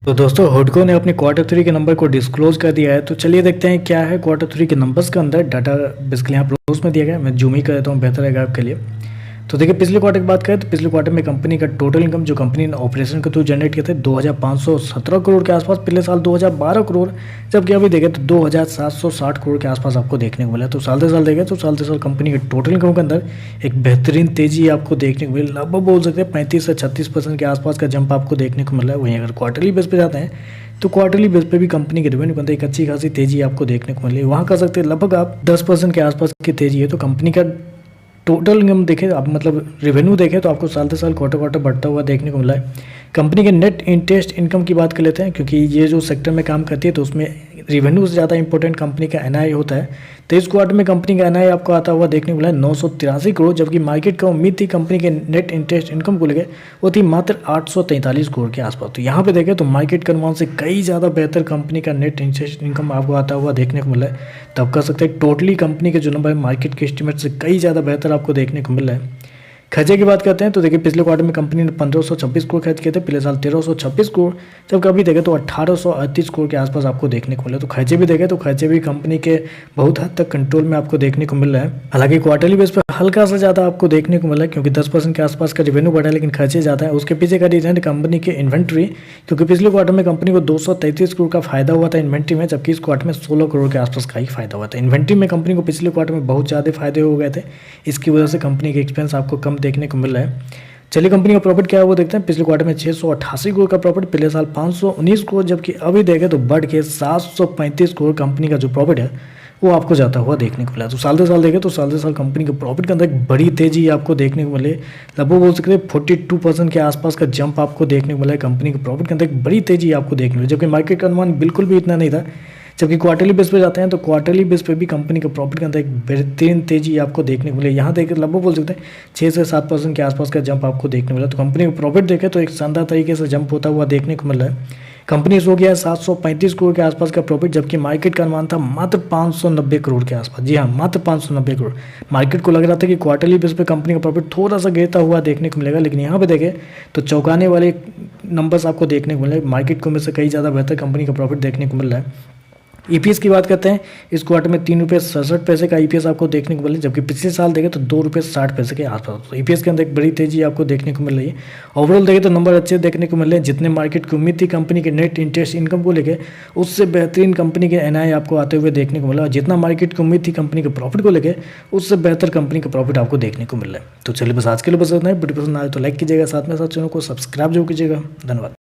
तो दोस्तों हुडको ने अपने क्वार्टर थ्री के नंबर को डिस्क्लोज कर दिया है। तो चलिए देखते हैं क्या है क्वार्टर थ्री के नंबर्स के अंदर डाटा बेसिकली यहाँ प्रोस में दिया गया है। मैं जूम ही कर देता हूँ, बेहतर रहेगा आपके लिए। तो देखिए पिछले क्वार्टर की बात करें तो पिछले क्वार्टर में कंपनी का टोटल इनकम जो कंपनी ने ऑपरेशन के थ्रू जनरेट किए थे 2517 करोड़ के आसपास, पिछले साल 2012 करोड़, जबकि अभी देखें तो 2760 करोड़ के आसपास आपको देखने को मिला। तो साल से साल देखें तो साल से साल कंपनी के टोटल इनकम के अंदर एक बेहतरीन तेजी आपको देखने को मिली। लगभग बोल सकते हैं 35 से 36% के आसपास का जंप आपको देखने को मिला है। वहीं अगर क्वार्टरली बेस पे जाते हैं तो क्वार्टरली बेस पे भी कंपनी के रेवेन्यू के अंदर एक अच्छी खासी तेजी आपको देखने को मिली। वहाँ कह सकते हैं लगभग आप 10% के आसपास की तेजी है। तो कंपनी का टोटल इनकम देखें आप, मतलब रेवेन्यू देखें तो आपको साल से साल क्वार्टर क्वार्टर बढ़ता हुआ देखने को मिला है। कंपनी के नेट इंटरेस्ट इनकम की बात कर लेते हैं, क्योंकि ये जो सेक्टर में काम करती है तो उसमें रेवेन्यू से ज़्यादा इंपॉर्टेंट कंपनी का एनआई होता है। तो इस क्वार्टर में कंपनी का एनआई आपको आता हुआ देखने को मिला 983 करोड़, जबकि मार्केट का उम्मीद थी कंपनी के नेट इंटरेस्ट इनकम को लेकर वो थी मात्र 843 करोड़ के आसपास। तो यहाँ पे देखें तो मार्केट के अनुमान से कई ज़्यादा बेहतर कंपनी का नेट इंटरेस्ट इनकम आपको आता हुआ देखने को मिला है। तो आप कह सकते हैं टोटली कंपनी के जो नंबर है मार्केट के एस्टिमेट से कई ज़्यादा बेहतर आपको देखने को मिल रहा है। खर्चे की बात करते हैं तो देखिए पिछले क्वार्टर में कंपनी ने 1526 करोड़ खर्च किए थे, पिछले साल 1326 करोड़, जब कभी देखें तो 1838 करोड़ के आसपास आपको देखने को मिला। तो खर्चे भी देखें तो खर्चे भी कंपनी के बहुत हद तक कंट्रोल में आपको देखने को मिल रहा है। हालांकि क्वार्टरली बेस पर हल्का सा ज़्यादा आपको देखने को मिला है, क्योंकि 10% के आसपास का रेवेन्यू बढ़ा है लेकिन खर्चे ज़्यादा है। उसके पीछे का रीजन है कंपनी के इन्वेंट्री, क्योंकि पिछले क्वार्टर में कंपनी को 233 करोड़ का फायदा हुआ था इन्वेंट्री में, जबकि इस क्वार्टर में 16 करोड़ के आसपास का ही फायदा हुआ था। इन्वेंट्री में कंपनी को पिछले क्वार्टर में बहुत ज़्यादा फायदे हो गए थे, इसकी वजह से कंपनी के एक्सपेंस आपको कम देखने को मिल रहा है। चलिए कंपनी का प्रॉफिट क्या है वो देखते हैं। पिछले क्वार्टर में 688 करोड़ का प्रॉफिट, पिछले साल 519 करोड़, जबकि अभी देखें तो बढ़ के 735 करोड़ कंपनी का जो प्रॉफिट है वो आपको जाता हुआ देखने को मिला। तो साल से साल देखें तो साल से साल कंपनी के प्रॉफिट के अंदर एक बड़ी तेजी आपको देखने को मिले। लगभग बोल सकते हैं 42% के आसपास का जंप आपको देखने को मिला है। कंपनी के प्रॉफिट के अंदर एक बड़ी तेजी आपको देखने को मिली, जबकि मार्केट का अनुमान बिल्कुल भी इतना नहीं था। जबकि क्वार्टरली बेस पे जाते हैं तो क्वार्टरली बेस पे भी कंपनी के प्रॉफिट के अंदर एक बेहतरीन तेजी आपको देखने को मिले। यहाँ देखें लगभग बोल सकते हैं 6 से 7% के आसपास का जंप आपको देखने को मिला। तो कंपनी का प्रॉफिट देखें तो एक शानदार तरीके से जंप होता हुआ देखने को मिल रहा है। कंपनी सो गया है 735 करोड़ के आसपास का प्रॉफिट, जबकि मार्केट का अनुमान था मात्र 590 करोड़ के आसपास। जी हाँ, मात्र 590 करोड़। मार्केट को लग रहा था कि क्वार्टरली बेस पे कंपनी का प्रॉफिट थोड़ा सा गिरता हुआ देखने को मिलेगा, लेकिन यहाँ पे देखें तो चौंकाने वाले नंबर्स आपको देखने को मिले। मार्केट को में से कई ज़्यादा बेहतर कंपनी का प्रॉफिट देखने को मिल रहा है। ईपीएस की बात करते हैं, इस क्वार्टर में 3 रुपये 67 पैसे का ईपीएस आपको देखने को मिले, जबकि पिछले साल देखें तो 2 रुपये 60 पैसे के आसपास। तो ईपीएस के अंदर एक बड़ी तेजी आपको देखने को मिल रही है। ओवरऑल देखें तो नंबर अच्छे देखने को मिल रहे हैं। जितने मार्केट की उम्मीद थी कंपनी के नेट इंटरेस्ट इनकम को लेकर, उससे बेहतरीन कंपनी के एनआई आपको आते हुए देखने को मिला। और जितना मार्केट की उम्मीद थी कंपनी के प्रॉफिट को लेकर, उससे बेहतर कंपनी का प्रॉफिट आपको देखने को मिल रहा है। तो चलिए बस आज के लिए बस इतना ही। वीडियो पसंद आए तो लाइक कीजिएगा, साथ में साथ चैनल को सब्सक्राइब जरूर कीजिएगा। धन्यवाद।